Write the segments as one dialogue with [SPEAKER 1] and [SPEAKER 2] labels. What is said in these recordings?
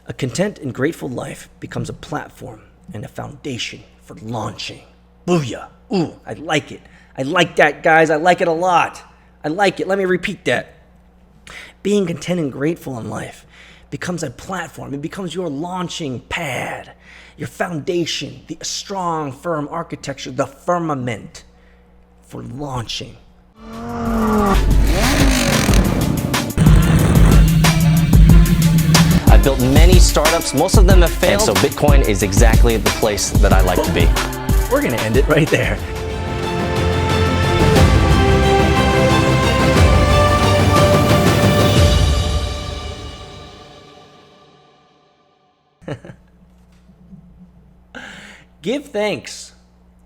[SPEAKER 1] A content and grateful life becomes a platform and a foundation for launching. Booyah. Ooh, I like it. I like that, guys. I like it a lot. I like it. Let me repeat that. Being content and grateful in life becomes a platform. It becomes your launching pad, your foundation, the strong, firm architecture, the firmament for launching.
[SPEAKER 2] I've built many startups. Most of them have failed. So Bitcoin is exactly the place that I like to be.
[SPEAKER 1] We're going to end it right there. Give thanks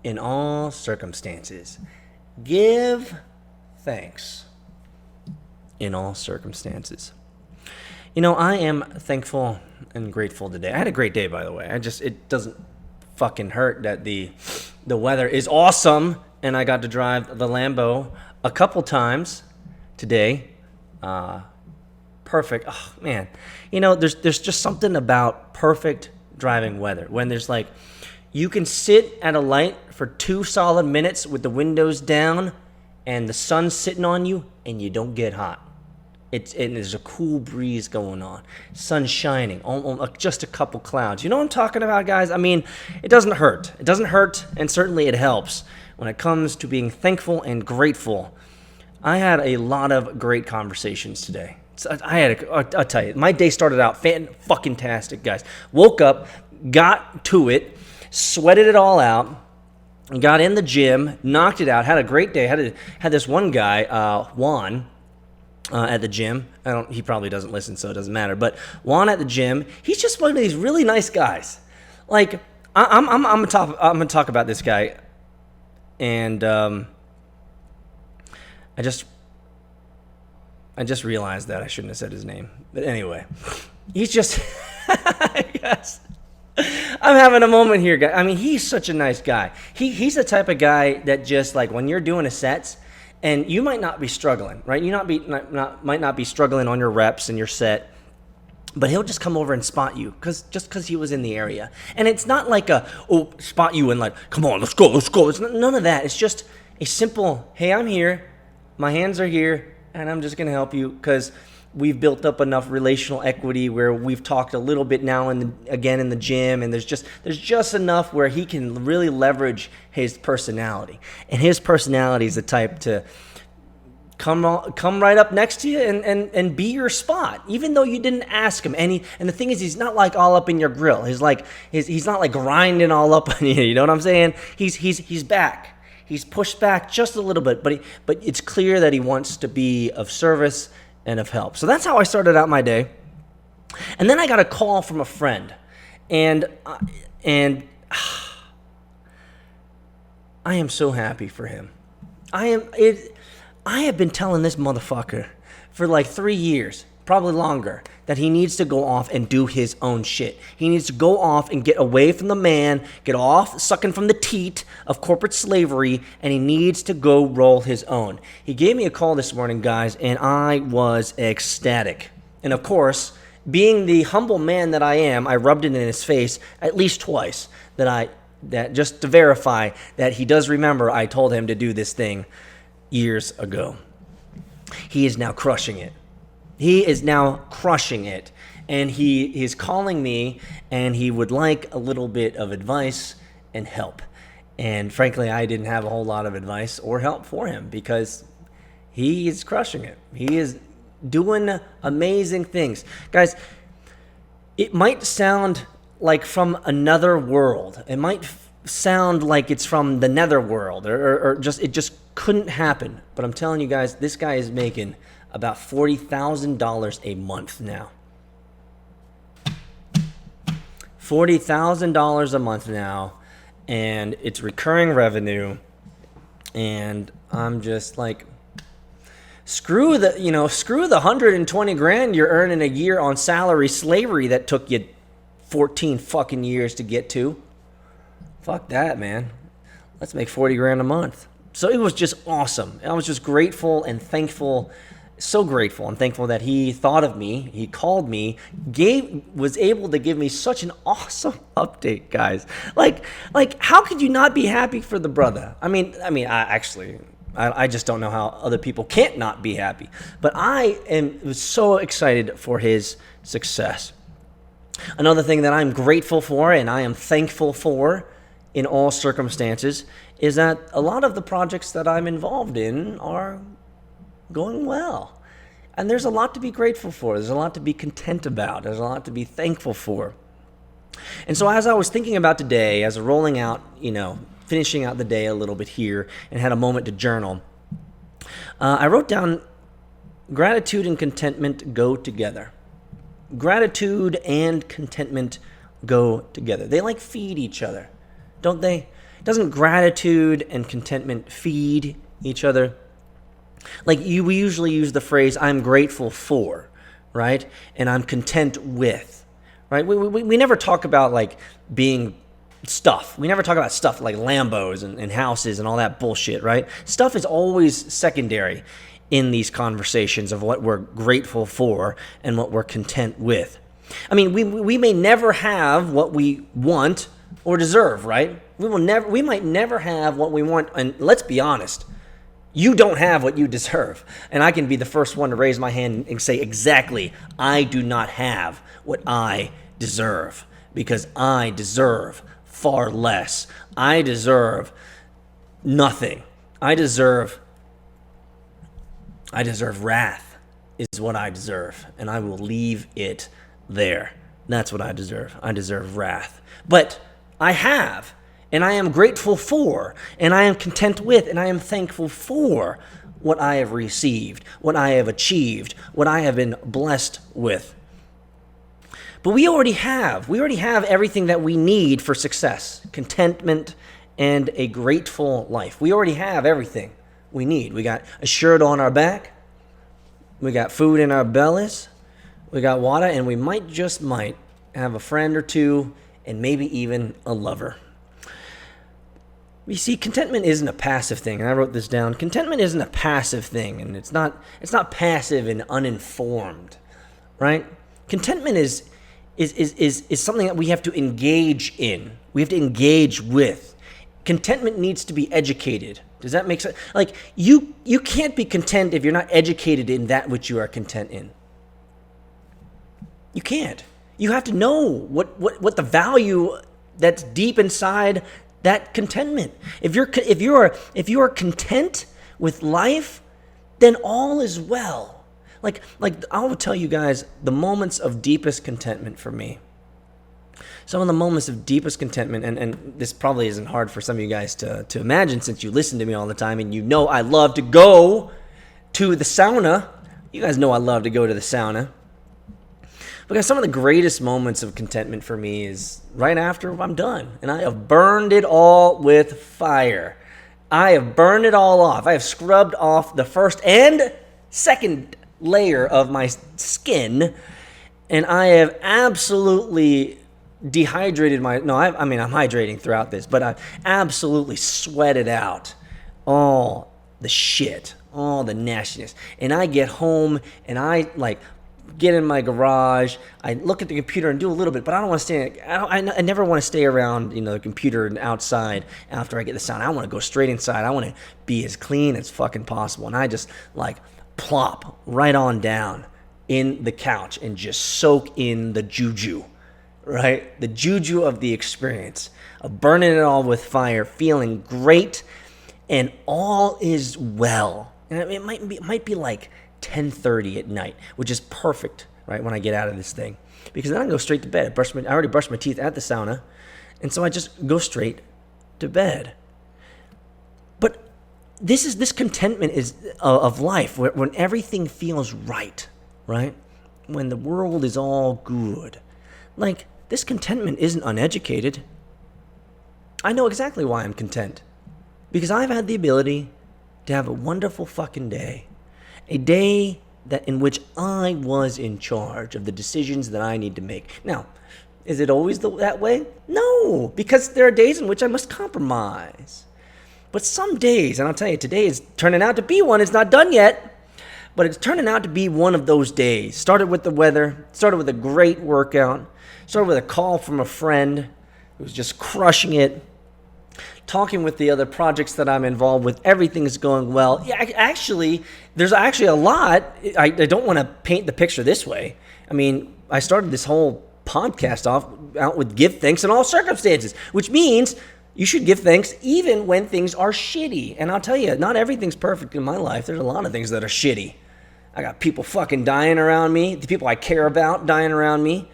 [SPEAKER 1] in all circumstances. Give thanks in all circumstances. You know, I am thankful and grateful today. I had a great day, by the way. It doesn't fucking hurt that the weather is awesome and I got to drive the Lambo a couple times today. Perfect. Oh, man. You know, there's just something about perfect driving weather when there's like, you can sit at a light for 2 solid minutes with the windows down and the sun's sitting on you and you don't get hot. And there's a cool breeze going on. Sun shining, just a couple clouds. You know what I'm talking about, guys? I mean, it doesn't hurt. It doesn't hurt, and certainly it helps when it comes to being thankful and grateful. I had a lot of great conversations today. I'll tell you, my day started out fan-fucking-tastic, guys. Woke up, got to it, sweated it all out, got in the gym, knocked it out, had a great day. Had this one guy, Juan, at the gym. He probably doesn't listen, so it doesn't matter. But Juan at the gym, he's just one of these really nice guys. Like I'm gonna talk about this guy, and I just realized that I shouldn't have said his name. But anyway, he's just. Yes. I'm having a moment here, guys. I mean, he's such a nice guy. He's the type of guy that just like when you're doing a sets. And you might not be struggling, right? You might not be struggling on your reps and your set, but he'll just come over and spot you because he was in the area. And it's not like spot you and like, come on, let's go. It's none of that. It's just a simple, hey, I'm here, my hands are here, and I'm just gonna help you because we've built up enough relational equity where we've talked a little bit now again in the gym, and there's just enough where he can really leverage his personality. And his personality is the type to come right up next to you and be your spot, even though you didn't ask him. And the thing is, he's not like all up in your grill. He's not like grinding all up on you. You know what I'm saying? He's back. He's pushed back just a little bit, but it's clear that he wants to be of service and of help. So that's how I started out my day. And then I got a call from a friend, and I am so happy for him. I have been telling this motherfucker for like 3 years, probably longer, that he needs to go off and do his own shit. He needs to go off and get away from the man, get off sucking from the teat of corporate slavery, and he needs to go roll his own. He gave me a call this morning, guys, and I was ecstatic. And of course, being the humble man that I am, I rubbed it in his face at least twice, that just to verify that he does remember I told him to do this thing years ago. He is now crushing it. He is now crushing it, and he is calling me, and he would like a little bit of advice and help. And frankly, I didn't have a whole lot of advice or help for him because he is crushing it. He is doing amazing things. Guys, it might sound like from another world. It might sound like it's from the netherworld or just it just couldn't happen. But I'm telling you guys, this guy is making about $40,000 a month now. $40,000 a month now, and it's recurring revenue. And I'm just like, screw the 120 grand you're earning a year on salary slavery that took you 14 fucking years to get to. Fuck that, man. Let's make 40 grand a month. So it was just awesome. I was just grateful and thankful. so grateful and thankful that he thought of me. He called me, was able to give me such an awesome update, guys. Like how could you not be happy for the brother? I just don't know how other people can't not be happy. But was so excited for his success. Another thing that I'm grateful for and I am thankful for in all circumstances is that a lot of the projects that I'm involved in are going well. And there's a lot to be grateful for. There's a lot to be content about. There's a lot to be thankful for. And so as I was thinking about today, as rolling out, finishing out the day a little bit here and had a moment to journal, I wrote down gratitude and contentment go together. Gratitude and contentment go together. They feed each other, don't they? Doesn't gratitude and contentment feed each other? We usually use the phrase, I'm grateful for, right? And I'm content with, right? We never talk about being stuff. We never talk about stuff like Lambos and houses and all that bullshit, right? Stuff is always secondary in these conversations of what we're grateful for and what we're content with. We may never have what we want or deserve, right? We might never have what we want, and let's be honest, you don't have what you deserve. And I can be the first one to raise my hand and say exactly, I do not have what I deserve, because I deserve far less. I deserve nothing. I deserve wrath is what I deserve, and I will leave it there. That's what I deserve. I deserve wrath. But I have, and I am grateful for, and I am content with, and I am thankful for what I have received, what I have achieved, what I have been blessed with. But we already have everything that we need for success, contentment, and a grateful life. We already have everything we need. We got a shirt on our back, we got food in our bellies, we got water, and we might have a friend or two, and maybe even a lover. You see, contentment isn't a passive thing, and I wrote this down. Contentment isn't a passive thing, and it's not passive and uninformed, right? Contentment is something that we have to engage in. We have to engage with. Contentment needs to be educated. Does that make sense? You can't be content if you're not educated in that which you are content in. You can't. You have to know what the value that's deep inside that contentment. If you are content with life, then all is well. I will tell you guys the moments of deepest contentment for me. Some of the moments of deepest contentment, and this probably isn't hard for some of you guys to imagine since you listen to me all the time and you know I love to go to the sauna. You guys know I love to go to the sauna. Because some of the greatest moments of contentment for me is right after I'm done. And I have burned it all with fire. I have burned it all off. I have scrubbed off the first and second layer of my skin. And I have absolutely dehydrated I'm hydrating throughout this, but I've absolutely sweated out all the shit, all the nastiness. And I get home and I get in my garage, I look at the computer and do a little bit, but I don't want to stay. I never want to stay around, the computer and outside after I get the sound. I want to go straight inside. I want to be as clean as fucking possible, and I just plop right on down in the couch and just soak in the juju, right? The juju of the experience of burning it all with fire, feeling great, and all is well. And it might be 10:30 at night, which is perfect, right, when I get out of this thing. Because then I go straight to bed. I already brushed my teeth at the sauna, and so I just go straight to bed. But this contentment is of life, when everything feels right? When the world is all good. This contentment isn't uneducated. I know exactly why I'm content. Because I've had the ability to have a wonderful fucking day. A day in which I was in charge of the decisions that I need to make. Now, is it always that way? No, because there are days in which I must compromise. But some days, and I'll tell you, today is turning out to be one. It's not done yet. But it's turning out to be one of those days. Started with the weather, started with a great workout, started with a call from a friend who was just crushing it, talking with the other projects that I'm involved with. Everything's going well. Yeah, actually, there's actually a lot. I don't want to paint the picture this way. I mean, I started this whole podcast off out with give thanks in all circumstances, which means you should give thanks even when things are shitty. And I'll tell you, not everything's perfect in my life. There's a lot of things that are shitty. I got people fucking dying around me, the people I care about dying around me.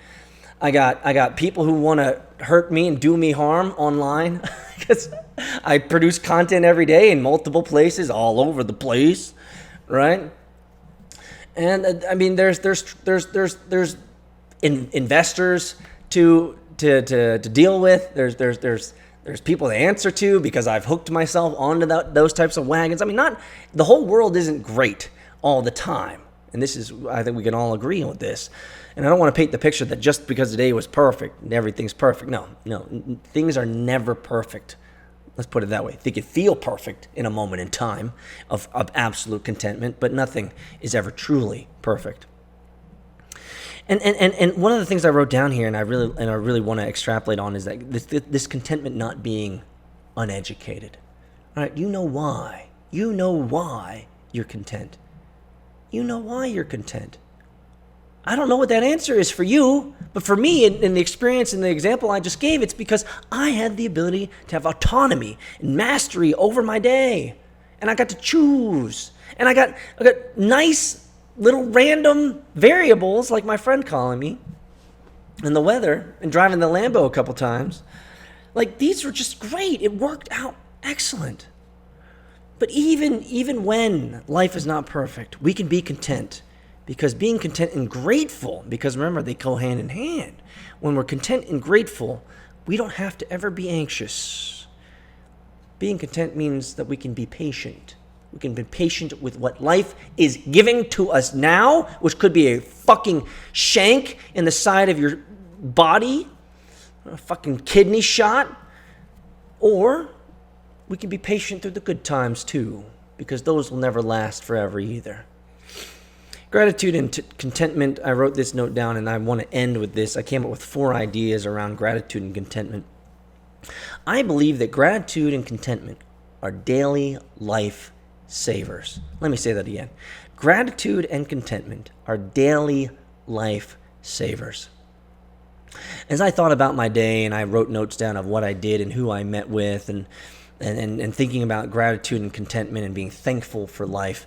[SPEAKER 1] I got people who want to hurt me and do me harm online because I produce content every day in multiple places, all over the place, right? And I mean, there's investors to deal with. There's people to answer to because I've hooked myself onto those types of wagons. I mean, not the whole world isn't great all the time, and this is, I think we can all agree with this. And I don't want to paint the picture that just because today was perfect, everything's perfect. No, things are never perfect. Let's put it that way. They could feel perfect in a moment in time of absolute contentment, but nothing is ever truly perfect. And one of the things I wrote down here, and I really want to extrapolate on, is that this contentment not being uneducated. All right, you know why. You know why you're content. You know why you're content. I don't know what that answer is for you, but for me, in the experience and the example I just gave, it's because I had the ability to have autonomy and mastery over my day, and I got to choose, and I got nice little random variables like my friend calling me, and the weather, and driving the Lambo a couple times. Like, these were just great. It worked out excellent. But even when life is not perfect, we can be content. Because being content and grateful, because remember, they go hand in hand. When we're content and grateful, we don't have to ever be anxious. Being content means that we can be patient. We can be patient with what life is giving to us now, which could be a fucking shank in the side of your body, a fucking kidney shot, or we can be patient through the good times too, because those will never last forever either. Gratitude and contentment, I wrote this note down and I want to end with this. I came up with 4 ideas around gratitude and contentment. I believe that gratitude and contentment are daily life savers. Let me say that again. Gratitude and contentment are daily life savers. As I thought about my day and I wrote notes down of what I did and who I met with and thinking about gratitude and contentment and being thankful for life,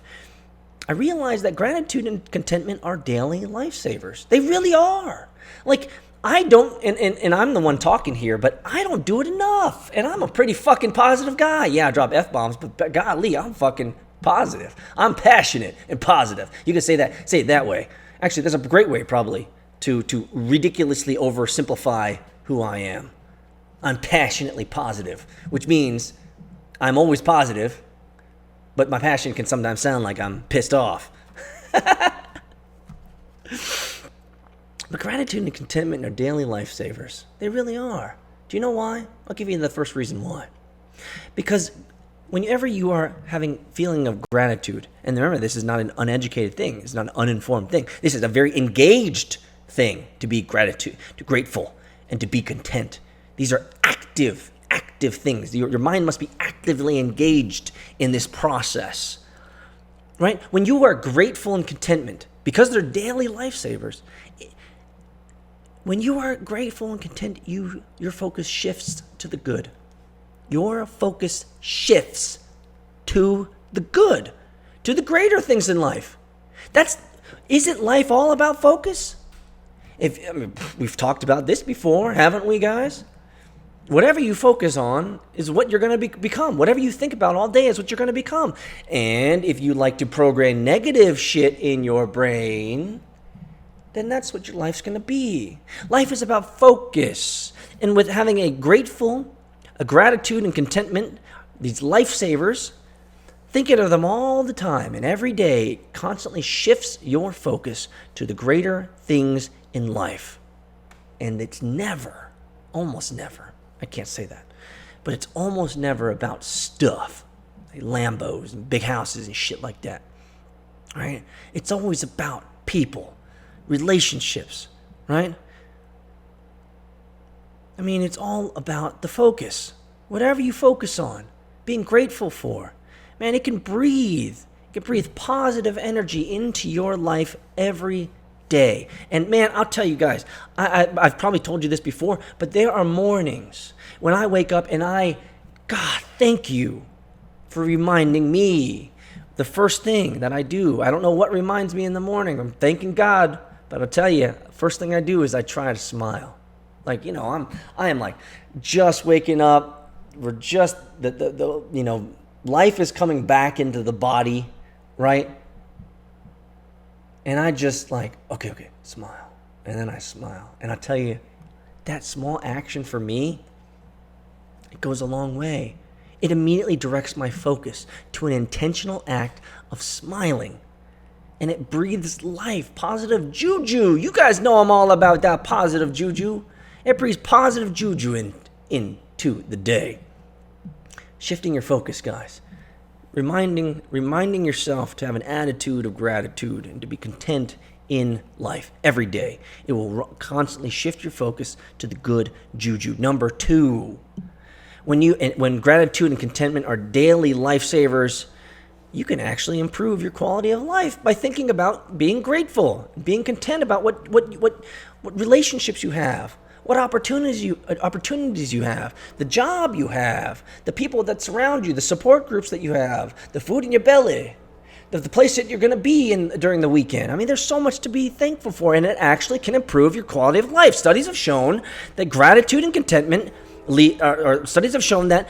[SPEAKER 1] I realized that gratitude and contentment are daily lifesavers. They really are. Like, I don't, and I'm the one talking here, but I don't do it enough. And I'm a pretty fucking positive guy. Yeah, I drop F-bombs, but golly, I'm fucking positive. I'm passionate and positive. You can say it that way. Actually, that's a great way probably to ridiculously oversimplify who I am. I'm passionately positive, which means I'm always positive, but my passion can sometimes sound like I'm pissed off. But gratitude and contentment are daily lifesavers. They really are. Do you know why? I'll give you the first reason why. Because whenever you are having feeling of gratitude, and remember, this is not an uneducated thing. It's not an uninformed thing. This is a very engaged thing to be grateful, and to be content. These are active things. Your mind must be actively engaged in this process, right? When you are grateful and contentment, because they're daily lifesavers, when you are grateful and content, your focus shifts to the good. Your focus shifts to the good, to the greater things in life. Isn't life all about focus? We've talked about this before, haven't we, guys? Whatever you focus on is what you're going to become. Whatever you think about all day is what you're going to become. And if you like to program negative shit in your brain, then that's what your life's going to be. Life is about focus. And with having a gratitude and contentment, these lifesavers, thinking of them all the time and every day constantly shifts your focus to the greater things in life. And it's never, almost never, I can't say that, but it's almost never about stuff, like Lambos and big houses and shit like that. right? It's always about people, relationships, right? I mean, it's all about the focus. Whatever you focus on, being grateful for, man, it can breathe. It can breathe positive energy into your life every day. And man, I'll tell you guys, I've probably told you this before, but there are mornings when I wake up and God, thank you for reminding me. The first thing that I do, I don't know what reminds me in the morning. I'm thanking God, but I'll tell you, first thing I do is I try to smile. Like, I am like just waking up. We're just life is coming back into the body, right? And I just like, okay, smile. And then I smile. And I tell you, that small action for me, it goes a long way. It immediately directs my focus to an intentional act of smiling. And it breathes life, positive juju. You guys know I'm all about that positive juju. It breathes positive juju into the day. Shifting your focus, guys. Reminding yourself to have an attitude of gratitude and to be content in life every day. It will constantly shift your focus to the good juju. Number 2, when gratitude and contentment are daily lifesavers, you can actually improve your quality of life by thinking about being grateful, being content about what relationships you have, what opportunities you have, the job you have, the people that surround you, the support groups that you have, the food in your belly, the place that you're going to be in during the weekend. I mean, there's so much to be thankful for, and it actually can improve your quality of life. Studies have shown that gratitude and contentment studies have shown that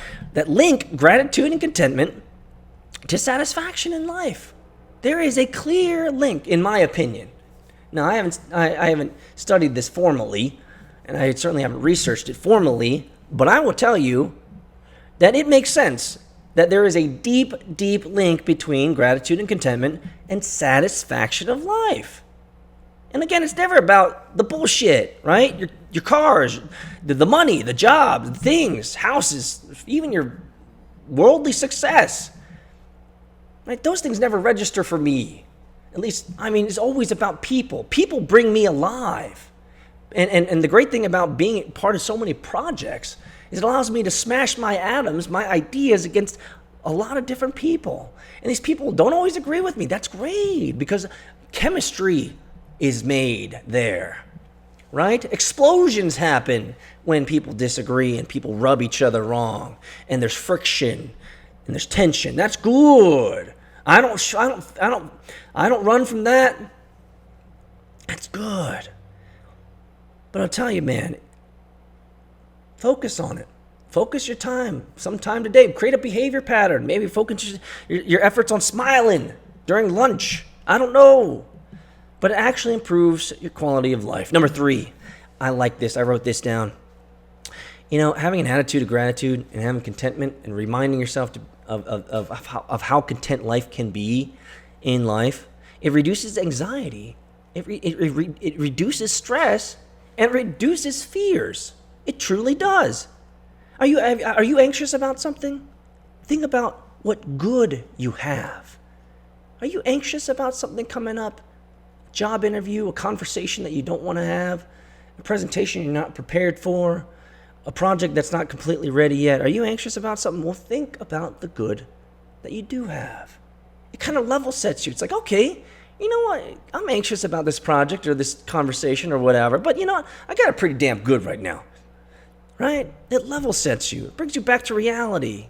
[SPEAKER 1] link gratitude and contentment to satisfaction in life. There is a clear link, in my opinion. Now, I haven't studied this formally, and I certainly haven't researched it formally, but I will tell you that it makes sense that there is a deep, deep link between gratitude and contentment and satisfaction of life. And again, it's never about the bullshit, right? Your cars, the money, the job, the things, houses, even your worldly success. Right? Those things never register for me. At least, I mean, it's always about people. People bring me alive. And the great thing about being part of so many projects is it allows me to smash my atoms, my ideas against a lot of different people. And these people don't always agree with me. That's great because chemistry is made there, right? Explosions happen when people disagree and people rub each other wrong, and there's friction and there's tension. That's good. I don't run from that. That's good. But I'll tell you, man, focus on it. Focus your time, some time today. Create a behavior pattern. Maybe focus your efforts on smiling during lunch. I don't know. But it actually improves your quality of life. Number 3, I like this. I wrote this down. Having an attitude of gratitude and having contentment and reminding yourself of how content life can be in life, it reduces anxiety. It reduces stress and reduces fears. It truly does. Are you anxious about something? Think about what good you have. Are you anxious about something coming up? Job interview, a conversation that you don't want to have, a presentation you're not prepared for, a project that's not completely ready yet. Are you anxious about something? Well, think about the good that you do have. It kind of level sets you. It's like, okay, you know what? I'm anxious about this project or this conversation or whatever, but you know what? I got it pretty damn good right now, right? It level sets you. It brings you back to reality.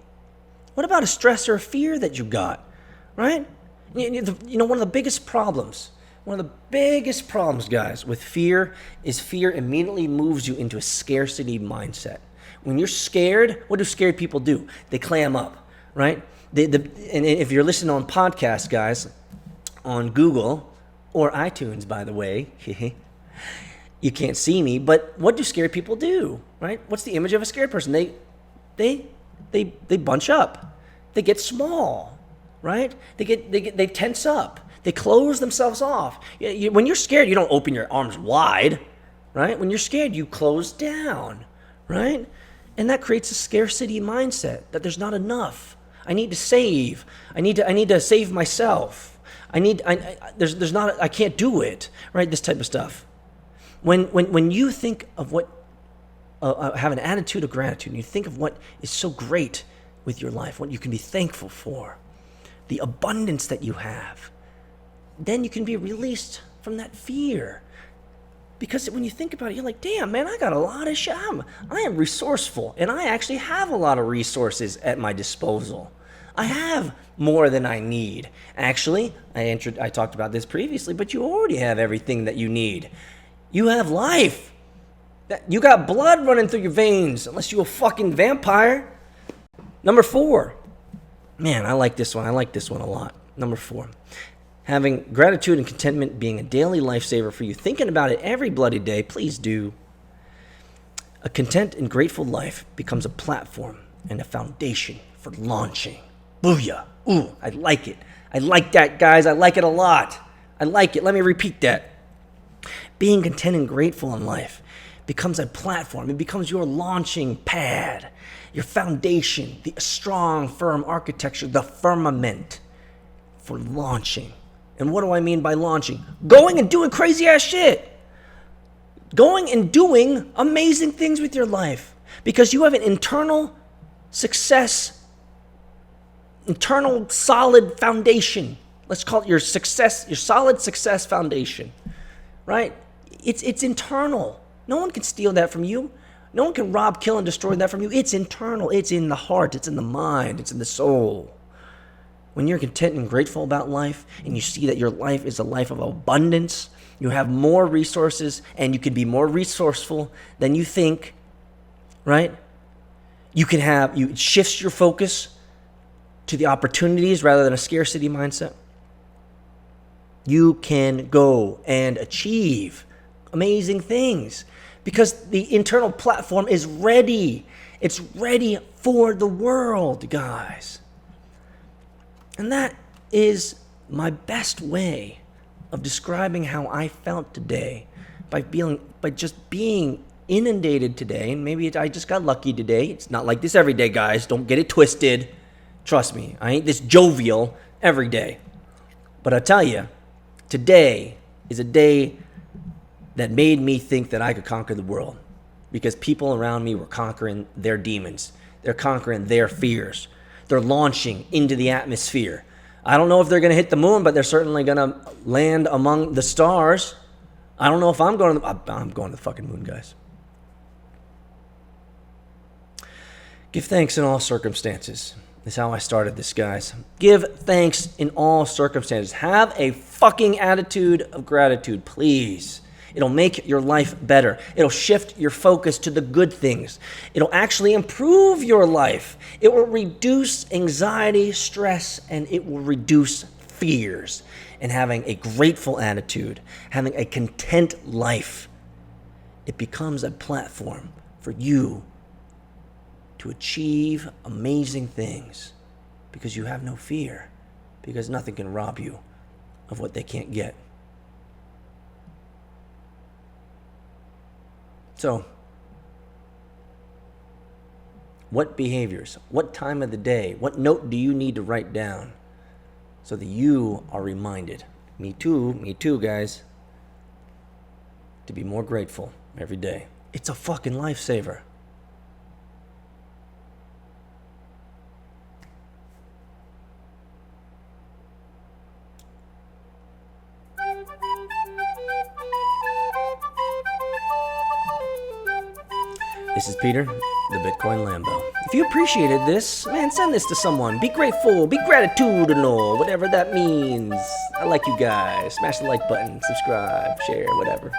[SPEAKER 1] What about a stress or a fear that you got, right? One of the biggest problems, guys, with fear is fear immediately moves you into a scarcity mindset. When you're scared, what do scared people do? They clam up, right? And if you're listening on podcasts, guys, on Google or iTunes, by the way, you can't see me, but what do scared people do, right? What's the image of a scared person? They bunch up. They get small, right? They tense up. They close themselves off. When you're scared, you don't open your arms wide, right? When you're scared, you close down, right? And that creates a scarcity mindset that there's not enough. I need to save. I need to save myself. I can't do it, right? This type of stuff. When you think of what, have an attitude of gratitude, and you think of what is so great with your life, what you can be thankful for, the abundance that you have, then you can be released from that fear. Because when you think about it, you're like, damn, man, I got a lot of shit. I am resourceful, and I actually have a lot of resources at my disposal. I have more than I need. Actually, I talked about this previously, but you already have everything that you need. You have life. You got blood running through your veins, unless you're a fucking vampire. Number 4. Man, I like this one. I like this one a lot. Number 4. Having gratitude and contentment being a daily lifesaver for you. Thinking about it every bloody day. Please do. A content and grateful life becomes a platform and a foundation for launching. Booyah. Ooh, I like it. I like that, guys. I like it a lot. I like it. Let me repeat that. Being content and grateful in life becomes a platform. It becomes your launching pad, your foundation, the strong, firm architecture, the firmament for launching. And what do I mean by launching? Going and doing crazy ass shit. Going and doing amazing things with your life because you have an internal success, internal solid foundation. Let's call it your success, your solid success foundation, right? It's internal. No one can steal that from you. No one can rob, kill, and destroy that from you. It's internal. It's in the heart. It's in the mind. It's in the soul. When you're content and grateful about life, and you see that your life is a life of abundance, you have more resources, and you can be more resourceful than you think, right? It shifts your focus to the opportunities rather than a scarcity mindset. You can go and achieve amazing things because the internal platform is ready. It's ready for the world, guys. And that is my best way of describing how I felt today by just being inundated today. And maybe I just got lucky today. It's not like this every day, guys. Don't get it twisted. Trust me, I ain't this jovial every day. But I tell you, today is a day that made me think that I could conquer the world because people around me were conquering their demons. They're conquering their fears. They're launching into the atmosphere. I don't know if they're going to hit the moon, but they're certainly going to land among the stars. I don't know if I'm going to the fucking moon, guys. Give thanks in all circumstances. That's how I started this, guys. Give thanks in all circumstances. Have a fucking attitude of gratitude, please. It'll make your life better. It'll shift your focus to the good things. It'll actually improve your life. It will reduce anxiety, stress, and it will reduce fears. And having a grateful attitude, having a content life, it becomes a platform for you to achieve amazing things because you have no fear, because nothing can rob you of what they can't get. So, what behaviors, what time of the day, what note do you need to write down so that you are reminded, me too, guys, to be more grateful every day? It's a fucking lifesaver. This is Peter, the Bitcoin Lambo. If you appreciated this, man, send this to someone. Be grateful, be gratitudinal, whatever that means. I like you guys. Smash the like button, subscribe, share, whatever.